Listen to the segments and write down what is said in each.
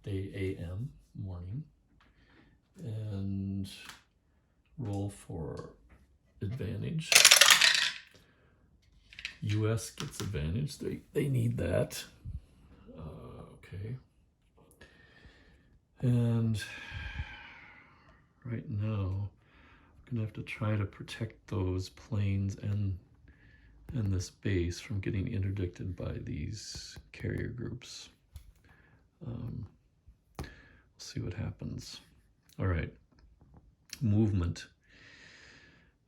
day AM, morning, and roll for advantage. US gets advantage. They need that. Okay. And right now, I'm gonna have to try to protect those planes and this base from getting interdicted by these carrier groups. We'll see what happens. All right, movement.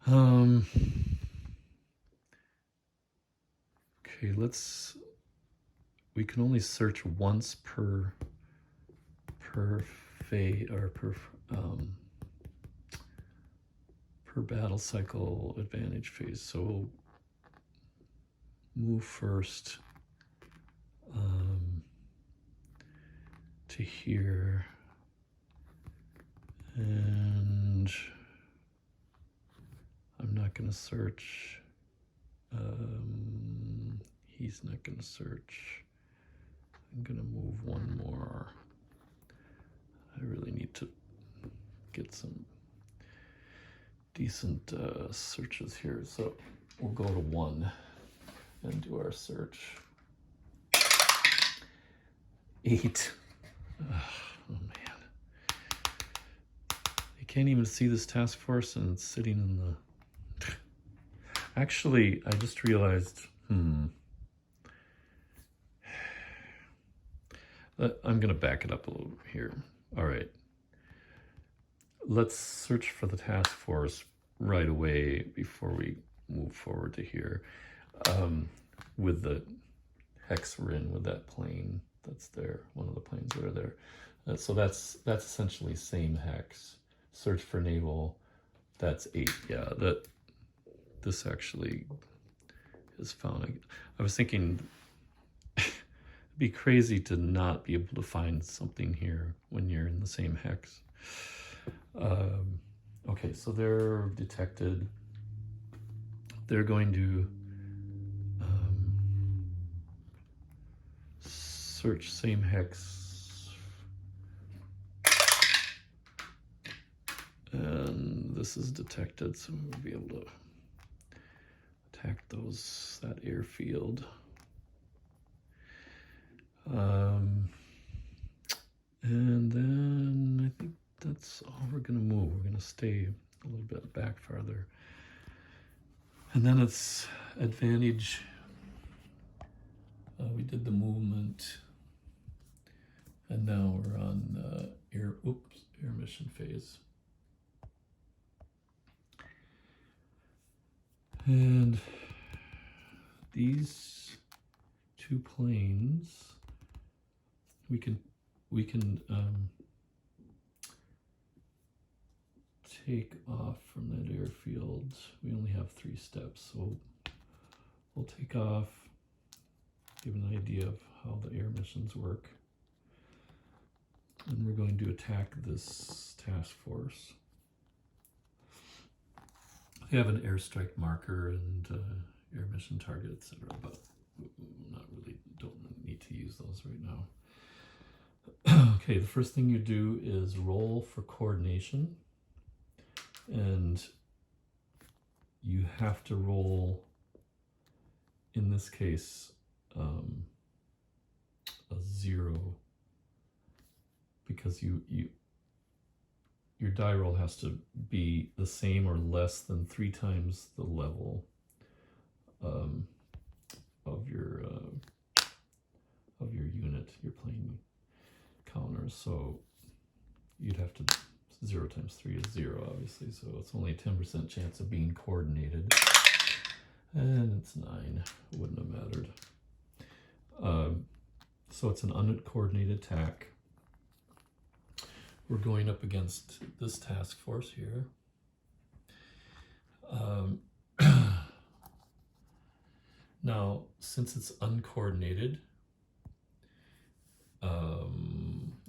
Okay, we can only search once per phase or per battle cycle advantage phase. So we'll move first to here, and I'm not going to search. He's not going to search. I'm going to move one more. I really need to get some decent searches here. So we'll go to 1 and do our search. 8. Oh man. You can't even see this task force and it's sitting in the... Actually, I just realized, I'm going to back it up a little here. All right. Let's search for the task force right away before we move forward to here. With the hex we're in with that plane that's there, one of the planes that are there. So that's essentially same hex. Search for naval, that's 8. Yeah, this actually is found. I was thinking it'd be crazy to not be able to find something here when you're in the same hex. Okay, so they're detected. They're going to search same hex. And this is detected, so we'll be able to attack that airfield. And then I think that's all we're gonna move. We're gonna stay a little bit back farther. And then it's advantage. We did the movement. And now we're on air mission phase. And these 2 planes, we can take off from that airfield. We only have 3 steps, so we'll take off, give an idea of how the air missions work. And we're going to attack this task force. They have an airstrike marker and air mission target, etc., but don't need to use those right now. Okay, the first thing you do is roll for coordination, and you have to roll, in this case, a 0, because your die roll has to be the same or less than 3 times the level of your unit, your plane counter. So you'd have to 0 times 3 is 0, obviously. So it's only a 10% chance of being coordinated, and it's 9. It wouldn't have mattered. So it's an uncoordinated attack. We're going up against this task force here. Now, since it's uncoordinated,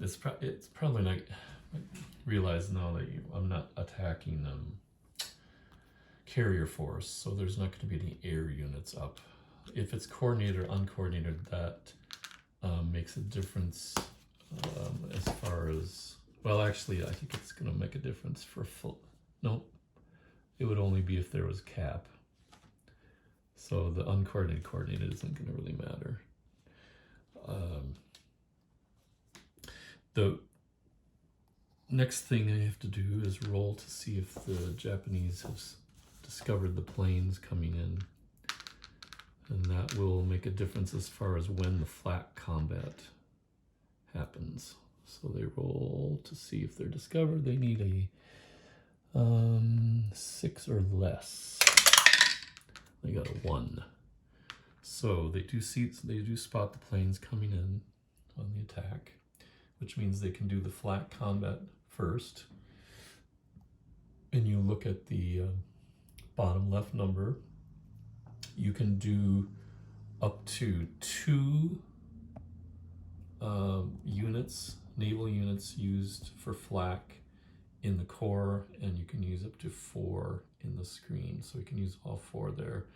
it's probably not. I realize now that I'm not attacking carrier force, so there's not going to be any air units up. If it's coordinated or uncoordinated, that makes a difference as Well, actually, I think it's going to make a difference for full. No, it would only be if there was cap. So the uncoordinated coordinated isn't going to really matter. The next thing I have to do is roll to see if the Japanese have discovered the planes coming in. And that will make a difference as far as when the flat combat happens. So they roll to see if they're discovered. They need a 6 or less. They got a 1. So they do spot the planes coming in on the attack, which means they can do the flat combat first. And you look at the bottom left number. You can do up to 2 units, naval units used for flak in the core, and you can use up to 4 in the screen. So you can use all 4 there.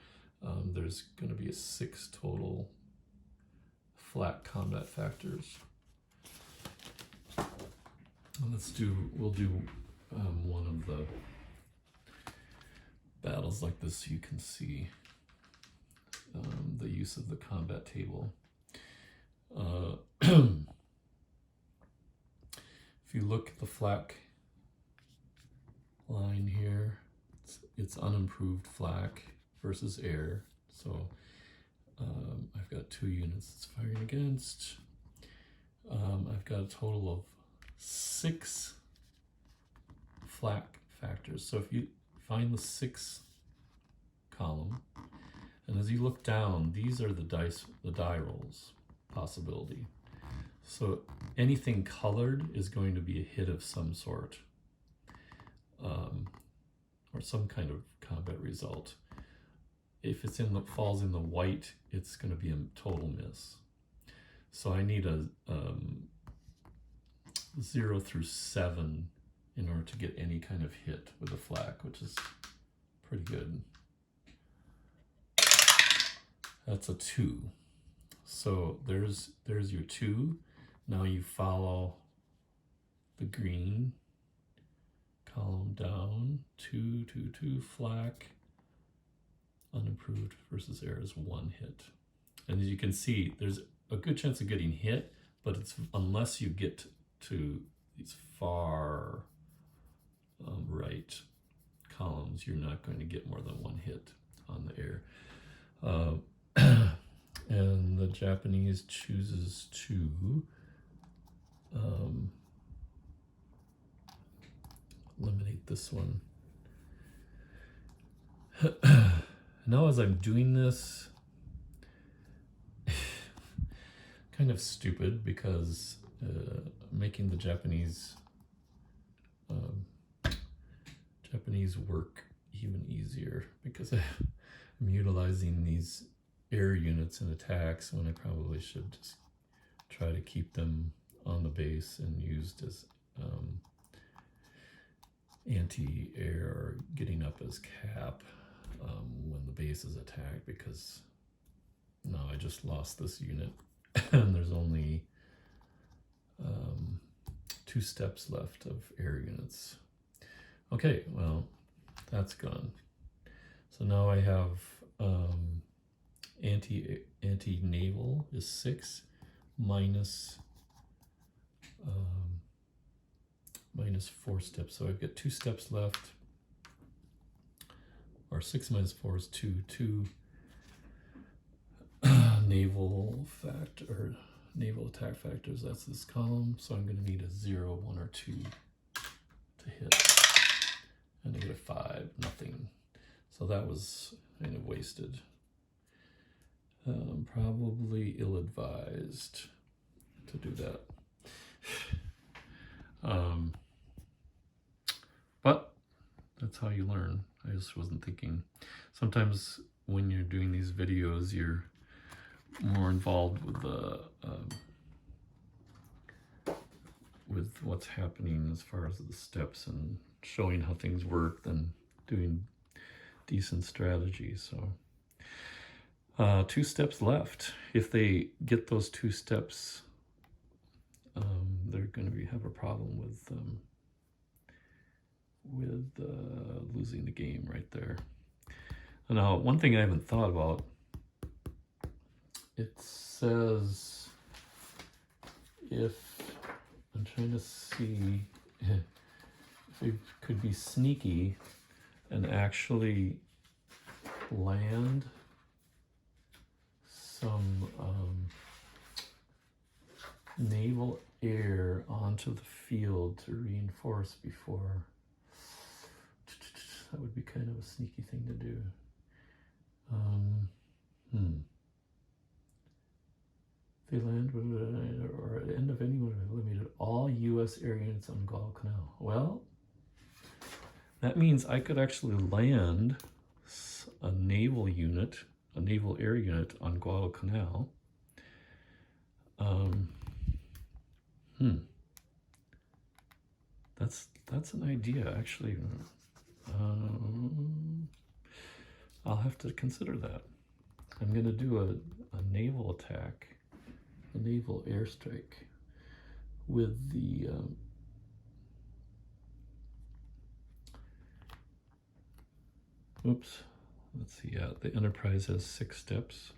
There's going to be a 6 total flat combat factors. We'll do one of the battles like this so you can see the use of the combat table. If you look at the flak line here, it's unimproved flak versus air. So I've got 2 units it's firing against. I've got a total of 6 flak factors. So if you find the 6th column, and as you look down, these are the die rolls possibility. So anything colored is going to be a hit of some sort, or some kind of combat result. If it's falls in the white, it's going to be a total miss. So I need a 0 through 7 in order to get any kind of hit with a flak, which is pretty good. That's a 2. So there's your 2. Now you follow the green column down. 2, 2, 2, flak. Unimproved versus air is 1 hit. And as you can see, there's a good chance of getting hit, but it's unless you get to these far right columns, you're not going to get more than 1 hit on the air. And the Japanese chooses to eliminate this one. Now as I'm doing this, kind of stupid because making the Japanese work even easier, because I'm utilizing these air units in attacks when I probably should just try to keep them on the base and used as anti-air or getting up as cap when the base is attacked, because now I just lost this unit and there's only 2 steps left of air units. Okay, well, that's gone. So now I have anti-naval is 6 minus 4 steps. So I've got 2 steps left, or 6 minus 4 is 2. 2 naval attack factors. That's this column. So I'm going to need a 0, 1, or 2 to hit. And I get a 5, nothing. So that was kind of wasted. Probably ill-advised to do that. But that's how you learn. I just wasn't thinking. Sometimes when you're doing these videos, you're more involved with the with what's happening as far as the steps and showing how things work than doing decent strategy. So 2 steps left. If they get those 2 steps, they're going to have a problem with losing the game right there. Now, one thing I haven't thought about, it says if, I'm trying to see if it could be sneaky and actually land some naval air onto the field to reinforce before. That would be kind of a sneaky thing to do. They land or at the end of any one eliminated all U.S. air units on Guadalcanal. Well, that means I could actually land a naval unit, a naval air unit on Guadalcanal. That's an idea, actually. I'll have to consider that. I'm going to do a naval attack, a naval airstrike with the let's see, yeah, the Enterprise has 6 steps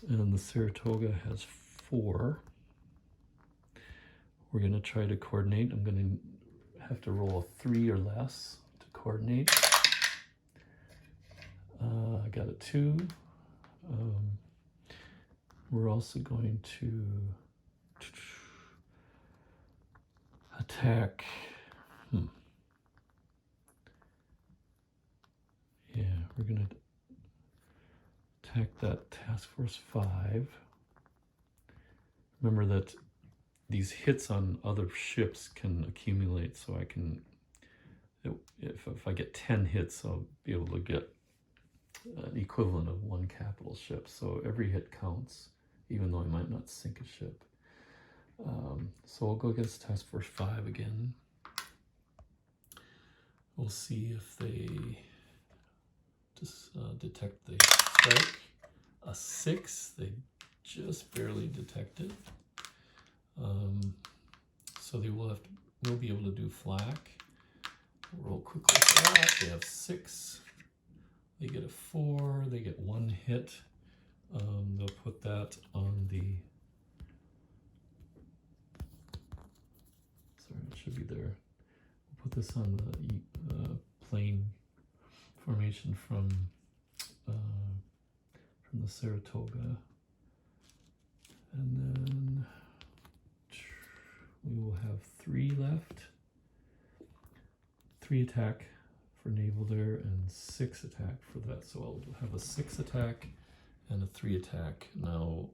and the Saratoga has 4. We're going to try to coordinate. I'm going to have to roll a 3 or less to coordinate. I got a 2. We're also going to attack. Yeah, we're going to attack that Task Force 5. Remember that these hits on other ships can accumulate, so I can, if I get 10 hits, I'll be able to get an equivalent of 1 capital ship. So every hit counts, even though I might not sink a ship. So we'll go against Task Force 5 again. We'll see if they just detect the strike. A 6, they just barely detected. So they will be able to do flak. Roll quickly for that. They have 6. They get a 4. They get 1 hit. They'll put that on the. Sorry, it should be there. We'll put this on the plane formation from the Saratoga, and then we will have 3 left. 3 attack for naval there and 6 attack for that. So I'll have a 6 attack and a 3 attack. Now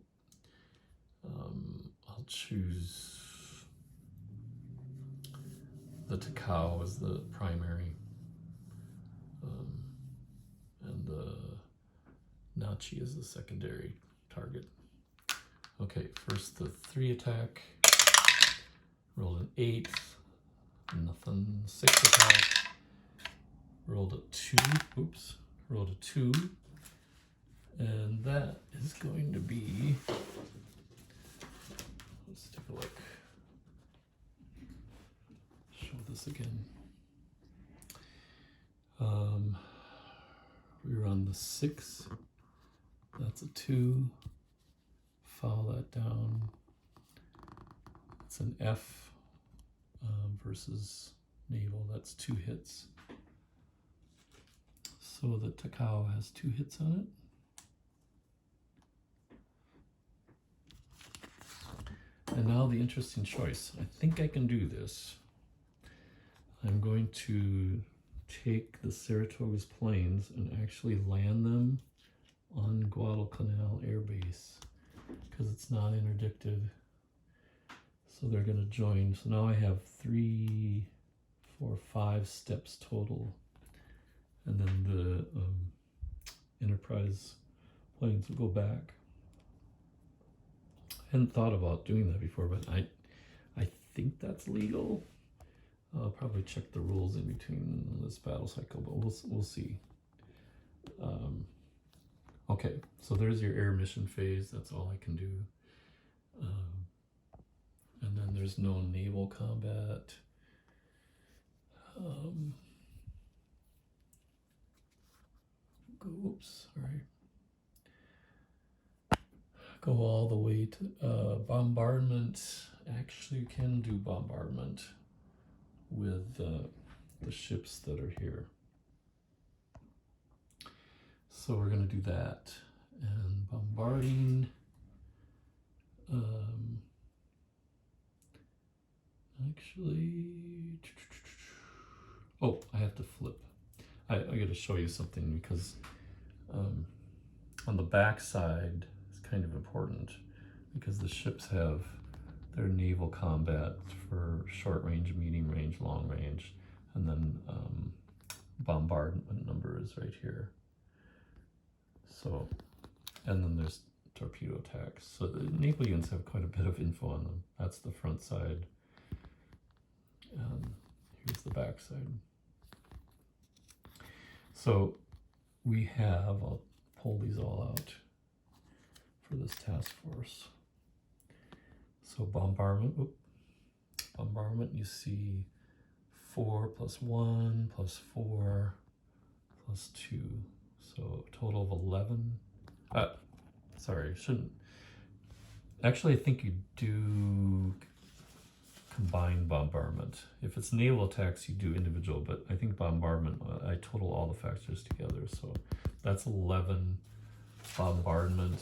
I'll choose the Takao as the primary, and the Nachi as the secondary target. Okay, first the 3 attack. Rolled an 8, nothing. 6 attack. Rolled a 2. Oops. Rolled a 2, and that is going to be. Let's take a look. Show this again. We were on the 6. That's a 2. File that down. It's an F versus naval. That's 2 hits. So the Takao has 2 hits on it. And now the interesting choice. I think I can do this. I'm going to take the Saratoga's planes and actually land them on Guadalcanal Air Base because it's not interdicted. So they're going to join. So now I have 3, 4, 5 steps total. And then the Enterprise planes will go back. I hadn't thought about doing that before, but I think that's legal. I'll probably check the rules in between this battle cycle, but we'll see. Okay, so there's your air mission phase. That's all I can do. there's no naval combat. Oops, sorry. Go all the way to bombardment. Actually, can do bombardment with the ships that are here. So we're going to do that. And bombarding. Actually, oh, I have to flip. I got to show you something because on the back side it's kind of important because the ships have their naval combat for short range, medium range, long range, and then bombardment number is right here. So, and then there's torpedo attacks. So the naval units have quite a bit of info on them. That's the front side. Here's the back side. So we have, I'll pull these all out for this task force. So bombardment, bombardment, you see 4 + 1 + 4 + 2. So a total of 11. Sorry, shouldn't. Actually, I think you do combine bombardment. If it's naval attacks, you do individual, but I think bombardment, I total all the factors together. So that's 11 bombardment.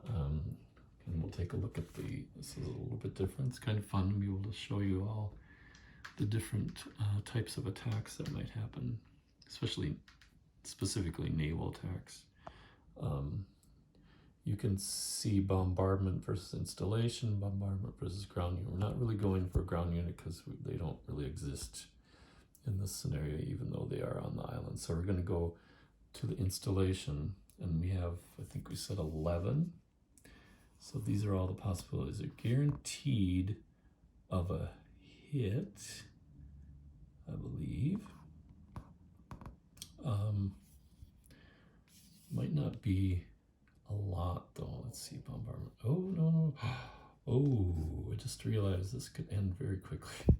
And we'll take a look at this is a little bit different. It's kind of fun to be able to show you all the different types of attacks that might happen, specifically naval attacks. You can see bombardment versus installation, bombardment versus ground unit. We're not really going for a ground unit because they don't really exist in this scenario, even though they are on the island. So we're going to go to the installation, and we have, I think we said 11. So these are all the possibilities. They're guaranteed of a hit, I believe. Might not be a lot though. Let's see, bombardment. Oh, no. Oh, I just realized this could end very quickly.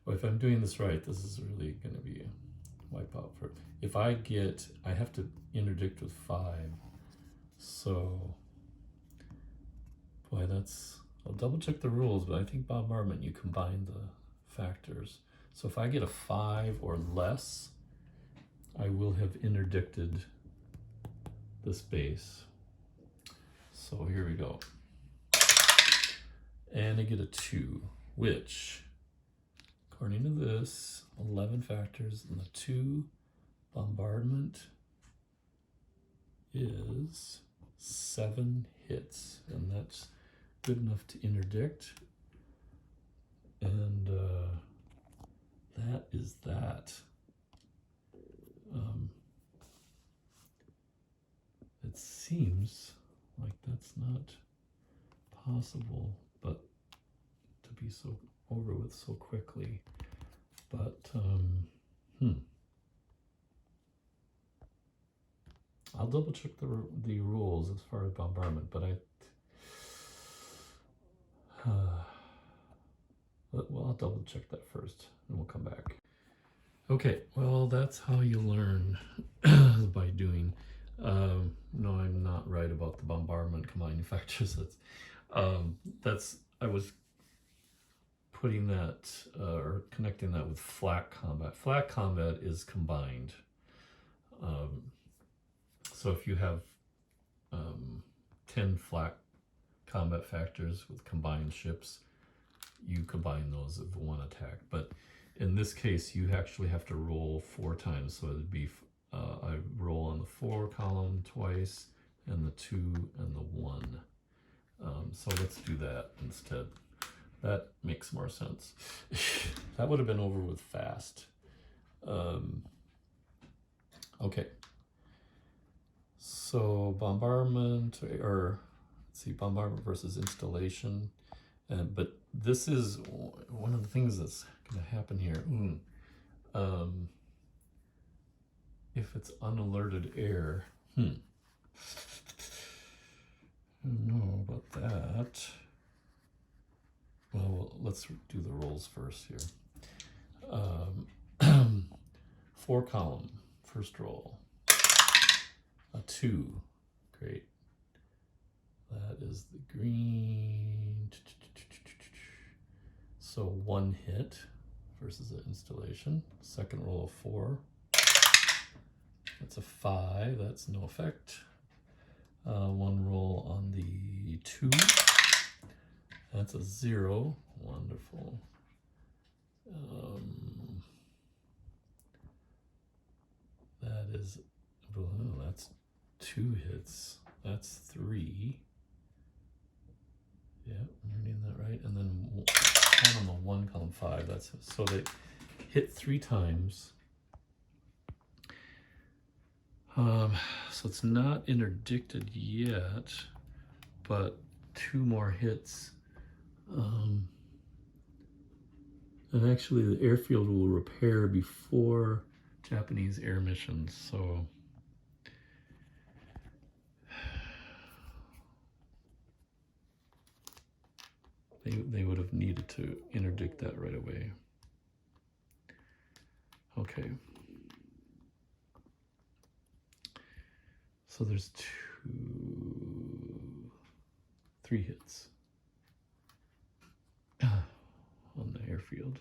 Well, if I'm doing this right, this is really going to be a wipeout for. If I have to interdict with 5. So, boy, I'll double check the rules, but I think bombardment, you combine the factors. So if I get a 5 or less, I will have interdicted this base. So here we go. And I get a 2, which, according to this, 11 factors, and the 2 bombardment is 7 hits, and that's good enough to interdict. And that is that. It seems like that's not possible, but to be so over with so quickly. But I'll double check the rules as far as bombardment, but well, I'll double check that first and we'll come back. Okay, well, that's how you learn by doing. No, I'm not right about the bombardment combining factors. I was putting that or connecting that with flat combat. Flat combat is combined. So if you have 10 flat combat factors with combined ships, you combine those of one attack. But in this case, you actually have to roll 4 times. So it'd be I roll on the 4 column twice, and the 2 and the 1. So let's do that instead. That makes more sense. That would have been over with fast. Okay. So bombardment, or let's see, bombardment versus installation. But this is one of the things that's going to happen here. If it's unalerted air, I don't know about that. Well, let's do the rolls first here. 4 column, first roll. A 2, great. That is the green. So 1 hit versus the installation. Second roll of 4. That's a 5, that's no effect. 1 roll on the 2. That's a 0, wonderful. That is, oh, that's 2 hits. That's 3. Yeah, I'm reading that right. And then 1 on the 1 column 5. That's so they hit 3 times. So it's not interdicted yet, but 2 more hits. And actually the airfield will repair before Japanese air missions, so they would have needed to interdict that right away. Okay. So there's 3 hits on the airfield.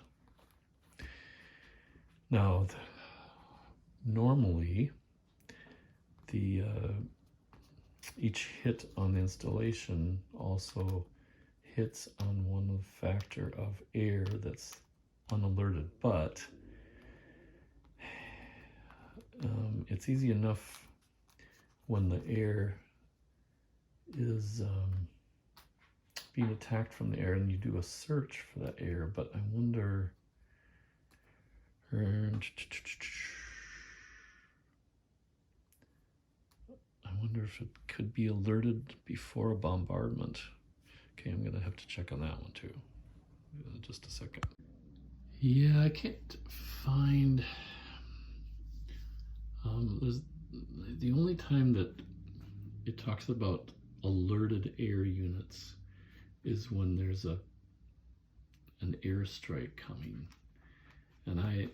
Now, normally, each hit on the installation also hits on one factor of air that's unalerted, but it's easy enough when the air is being attacked from the air and you do a search for that air, but I wonder if it could be alerted before a bombardment. Okay, I'm gonna have to check on that one too. Just a second. Yeah, I can't find the only time that it talks about alerted air units is when there's an airstrike coming, and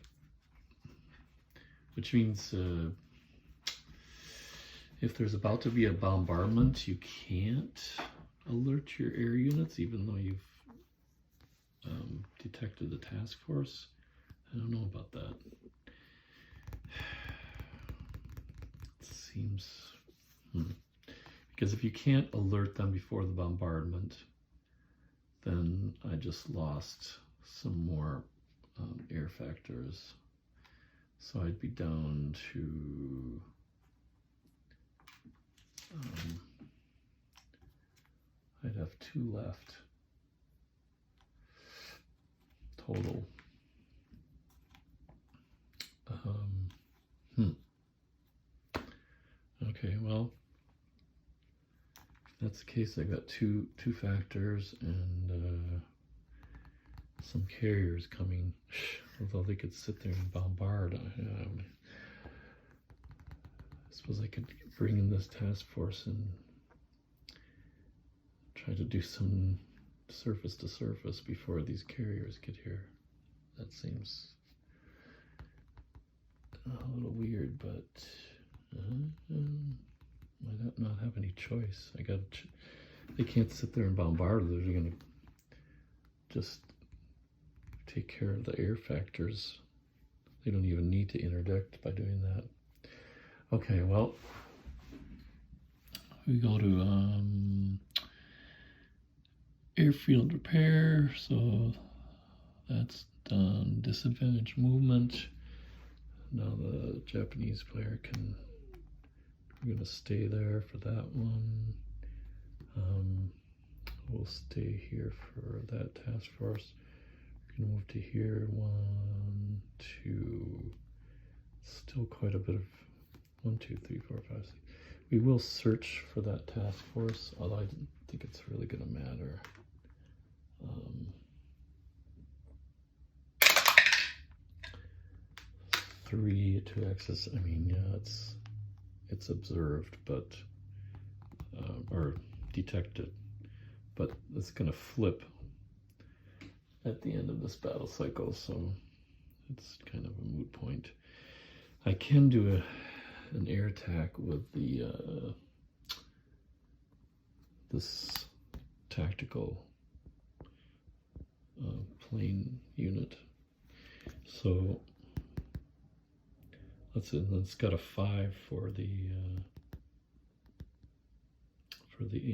which means if there's about to be a bombardment, you can't alert your air units even though you've detected the task force. I don't know about that. It seems because if you can't alert them before the bombardment, then I just lost some more air factors. So I'd be down to I'd have 2 left total. Okay, well, if that's the case, I got two factors and some carriers coming. Although they could sit there and bombard. I suppose I could bring in this task force and try to do some surface to surface before these carriers get here. That seems a little weird, but might not have any choice. They can't sit there and bombard. They're gonna just take care of the air factors. They don't even need to interdict by doing that. Okay, well, we go to airfield repair, so that's done. Disadvantage movement. Now the Japanese player we're gonna stay there for that one. We'll stay here for that task force. We're gonna move to here, 1, 2, still quite a bit of 1, 2, 3, 4, 5, 6. We will search for that task force, although I don't think it's really gonna matter. 3 to access, I mean, yeah, it's observed, but, or detected, but it's gonna flip at the end of this battle cycle, so it's kind of a moot point. I can do an air attack with the this tactical plane unit. So it's got a 5 for the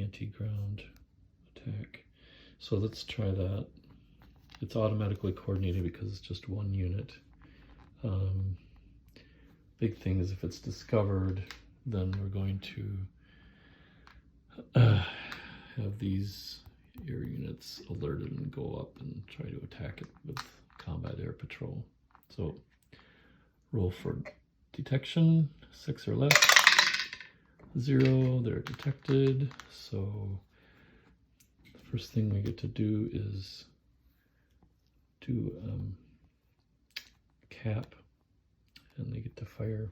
anti-ground attack. So let's try that. It's automatically coordinated because it's just one unit. Big thing is if it's discovered, then we're going to have these air units alerted and go up and try to attack it with combat air patrol. So roll for detection, 6 or less. 0, they're detected. So the first thing we get to do is do cap, and they get to fire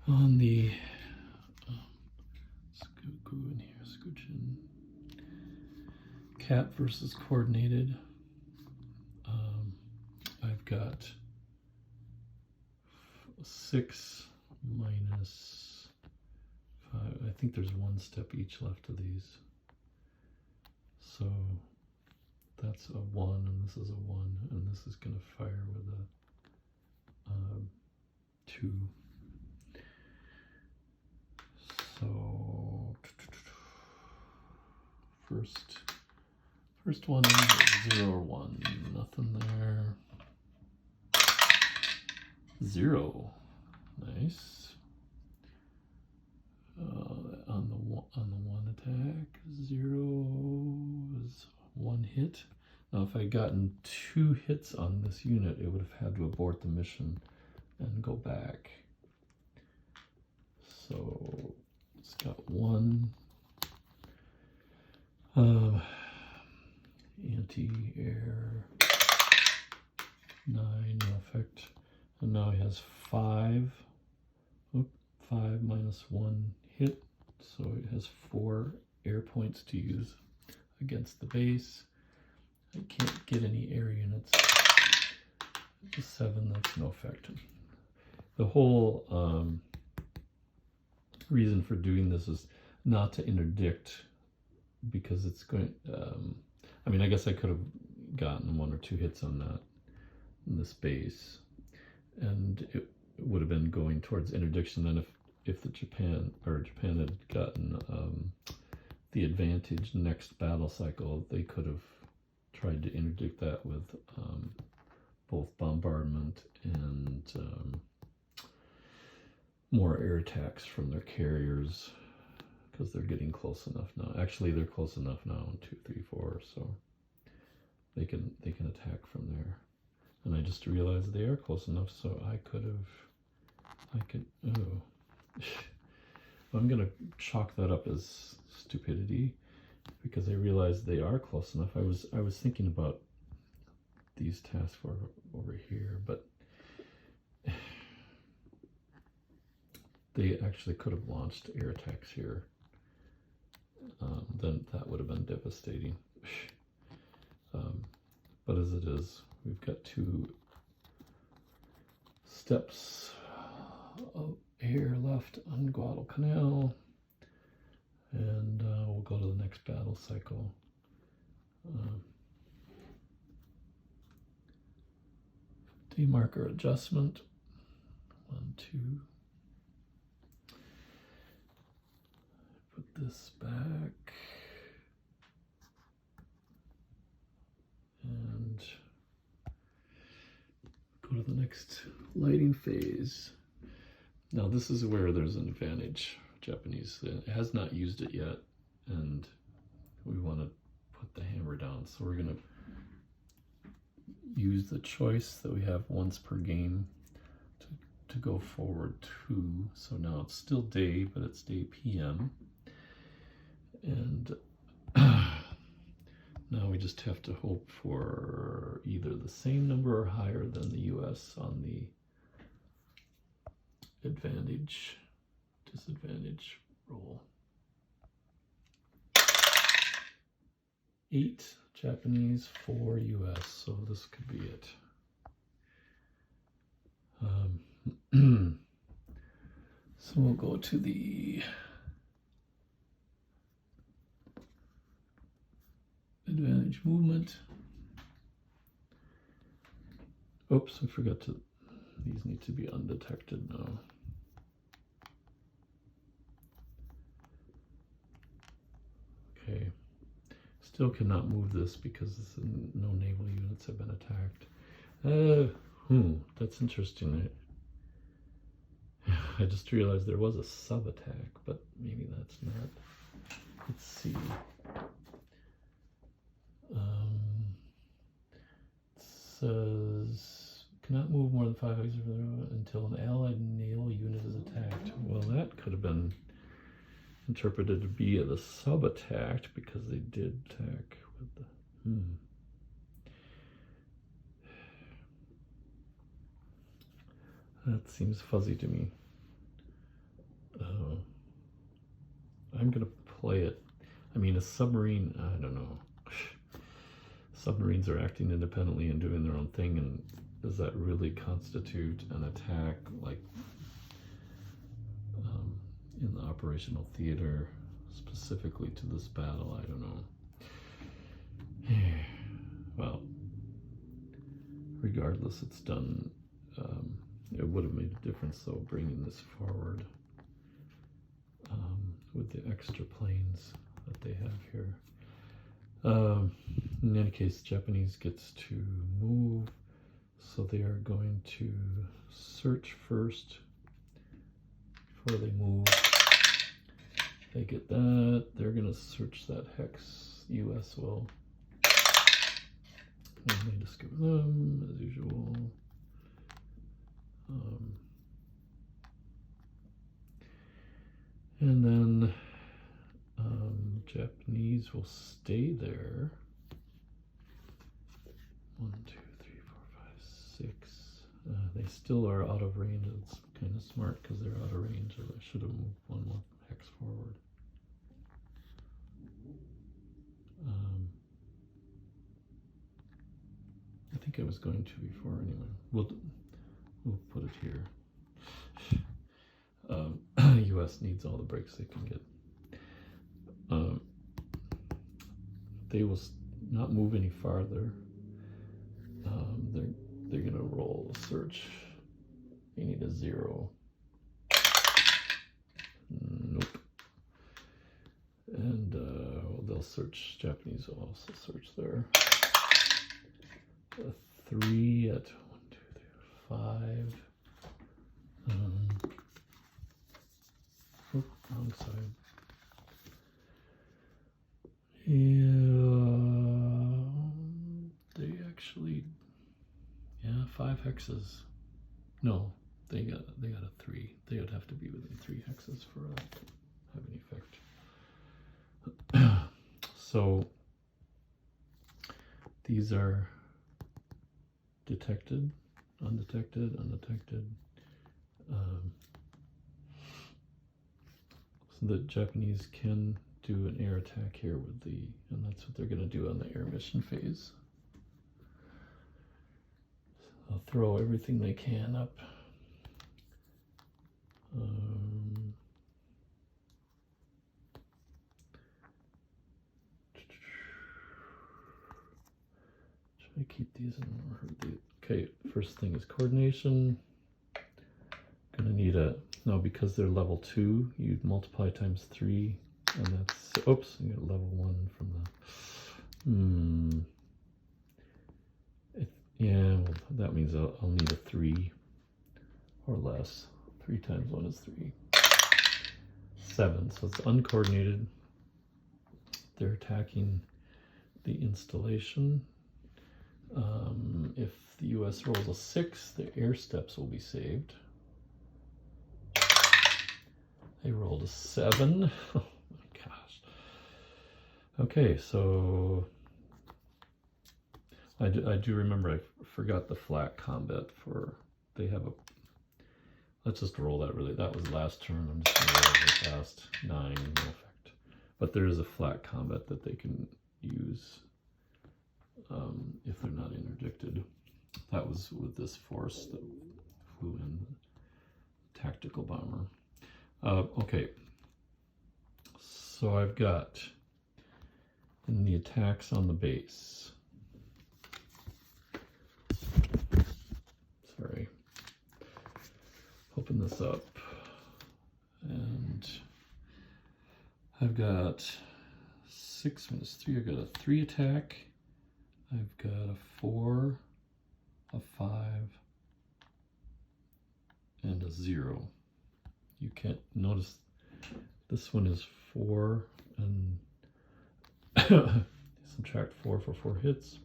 on the go in here, scooch in. Cap versus coordinated. I've got 6 minus 5. I think there's 1 step each left of these. So that's a 1, and this is a 1, and this is going to fire with a 2. So first one is 0 or 1. Nothing there. 0. Nice. On the 1 attack, 0 is 1 hit. Now, if I had gotten 2 hits on this unit, it would have had to abort the mission and go back. So it's got 1 anti-air, 9, no effect. And now he has 5. 5 minus 1 hit, so it has 4 air points to use against the base. I can't get any air units. The 7, that's no effect. The whole reason for doing this is not to interdict, because it's going. I mean, I guess I could have gotten 1 or 2 hits on that in this base, and it would have been going towards interdiction. Then if the Japan had gotten the advantage next battle cycle, they could have tried to interdict that with both bombardment and more air attacks from their carriers, because they're getting close enough now. Actually, they're close enough now in 2, 3, 4, so they can attack from there. And I just realized they are close enough, so I could. Oh, I'm gonna chalk that up as stupidity, because I realized they are close enough. I was thinking about these tasks for over here, but they actually could have launched air attacks here. Then that would have been devastating. But as it is, we've got 2 steps of air left on Guadalcanal, and we'll go to the next battle cycle. Demarker adjustment, 1, 2. Put this back, and go to the next lighting phase. Now this is where there's an advantage. Japanese has not used it yet, and we want to put the hammer down. So we're going to use the choice that we have once per game to go forward 2. So now it's still day, but it's day PM. And now we just have to hope for either the same number or higher than the US on the advantage, disadvantage roll. 8 Japanese, 4 US, so this could be it. So we'll go to the advantage movement. Oops, I forgot to, these need to be undetected now. Okay, still cannot move this because no naval units have been attacked. That's interesting. I just realized there was a sub-attack, but maybe that's not. Let's see. It says, cannot move more than 5 hexes until an allied naval unit is attacked. Well, that could have been interpreted to be the sub-attack because they did attack with the... That seems fuzzy to me. I'm going to play it. I mean, a submarine, I don't know. Submarines are acting independently and doing their own thing, and does that really constitute an attack, like in the operational theater, specifically to this battle? I don't know. Well, regardless, it's done. It would have made a difference, though, bringing this forward with the extra planes that they have here. In any case, Japanese gets to move, so they are going to search first before they move. They get that. They're going to search that hex. US will. And they discover them, as usual. And then Japanese will stay there. 1, 2, 3, 4, 5, 6. They still are out of range. It's kind of smart because they're out of range. I should have moved 1 more hex forward. I think I was going to before anyway. We'll put it here. US needs all the breaks they can get. They will not move any farther. They're gonna roll a search. They need a 0. Nope. And they'll search. Japanese will also search there. A 3 at 1, 2, 3, 5. Wrong side. Yeah, they actually, 5 hexes. No, they got a 3. They would have to be within 3 hexes for that to have any effect. So these are detected, undetected, undetected. So the Japanese can do an air attack here with and that's what they're going to do on the air mission phase. So they'll throw everything they can up. Should I keep these in order? Okay, first thing is coordination. Gonna need because they're level 2, you'd multiply times 3, and that's, oops, you get level 1 from the, well, that means I'll need a 3 or less. 3 times 1 is 3. 7, so it's uncoordinated. They're attacking the installation. If the US rolls a 6, the air steps will be saved. They rolled a 7. Oh my gosh. Okay, so I do remember I forgot the flat combat for, they have a, let's just roll that really. That was last turn. I'm just going to roll really fast. 9, no effect. But there is a flat combat that they can use if they're not interdicted. That was with this force that flew in, the tactical bomber. Okay, so I've got in the attacks on the base. Sorry, open this up, and I've got 6 minus 3. I've got a 3 attack. I've got a 4, a 5, and a 0. You can't notice this one is 4, and subtract 4 for 4 hits,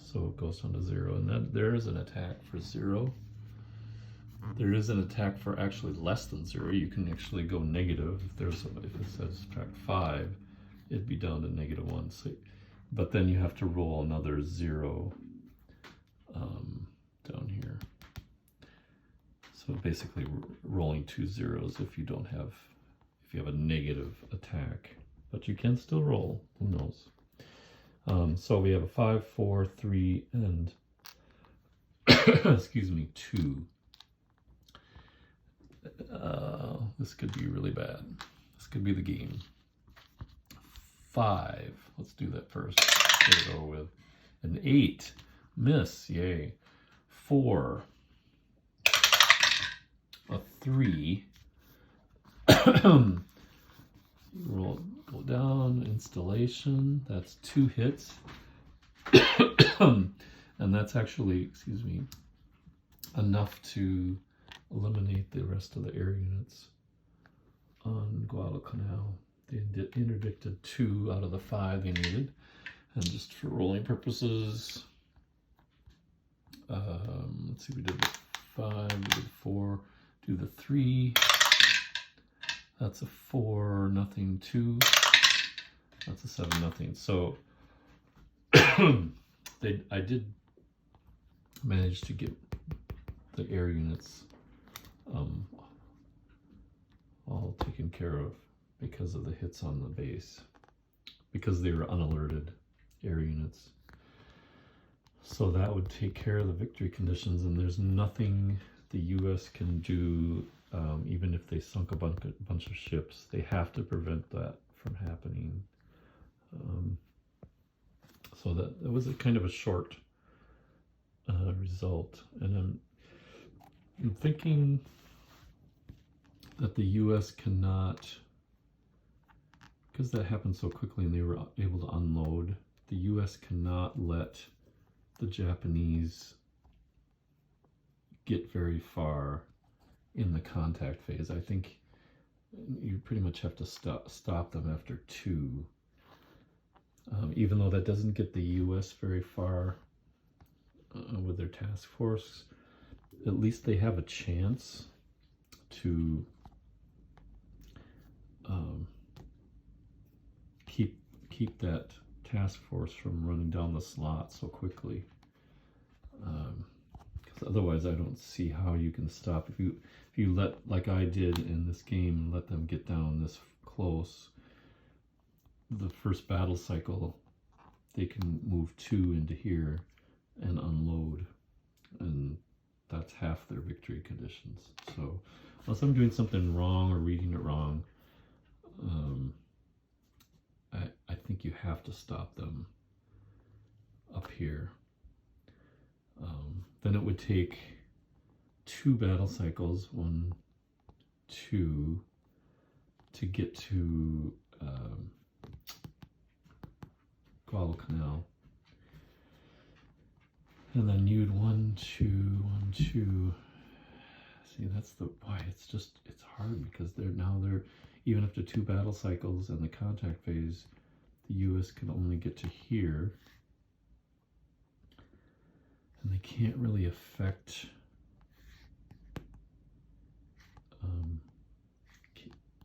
so it goes down to 0. And then there is an attack for 0. There is an attack for actually less than 0. You can actually go negative. If it says subtract 5, it'd be down to -1. So, but then you have to roll another 0 down here. So basically rolling 2 zeros if you have a negative attack, but you can still roll, who knows. So we have a 5, 4, 3, and excuse me, 2. This could be really bad. This could be the game. 5, let's do that first, get it over with. An 8, miss, yay. 4, a 3, roll, go down, installation, that's 2 hits, and that's actually, excuse me, enough to eliminate the rest of the air units on Guadalcanal. They interdicted 2 out of the 5 they needed, and just for rolling purposes, let's see, we did 5, we did 4, do the 3, that's a 4, nothing, 2, that's a 7, nothing. So I did manage to get the air units all taken care of because of the hits on the base, because they were unalerted air units. So that would take care of the victory conditions, and there's nothing the U.S. can do, even if they sunk a bunch of ships. They have to prevent that from happening. So that was a kind of a short result, and I'm thinking that the U.S. cannot, because that happened so quickly and they were able to unload, the U.S. cannot let the Japanese get very far in the contact phase. I think you pretty much have to stop them after 2. Even though that doesn't get the U.S. very far with their task force, at least they have a chance to keep that task force from running down the slot so quickly. Because otherwise, I don't see how you can stop. If you let, like I did in this game, let them get down this close, the first battle cycle, they can move 2 into here and unload, and that's half their victory conditions. So unless I'm doing something wrong or reading it wrong, I think you have to stop them up here. Then it would take 2 battle cycles, 1, 2, to get to Guadalcanal. And then you'd 1, 2, 1, 2. See, that's why it's hard, because they're even after 2 battle cycles and the contact phase, the U.S. can only get to here, and they can't really affect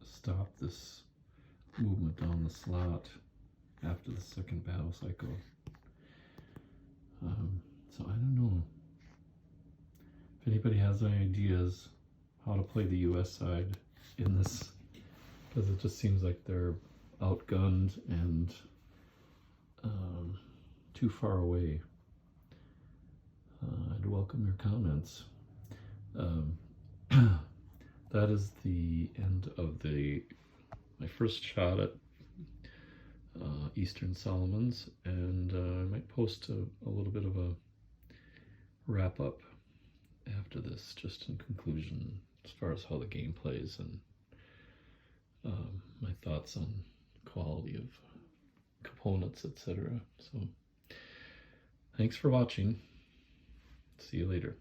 stop this movement down the slot after the second battle cycle. So I don't know if anybody has any ideas how to play the U.S. side in this, because it just seems like they're outgunned and too far away, I'd welcome your comments. That is the end of my first shot at Eastern Solomons, and I might post a little bit of a wrap up after this, just in conclusion as far as how the game plays and my thoughts on quality of components, etc. So thanks for watching. See you later.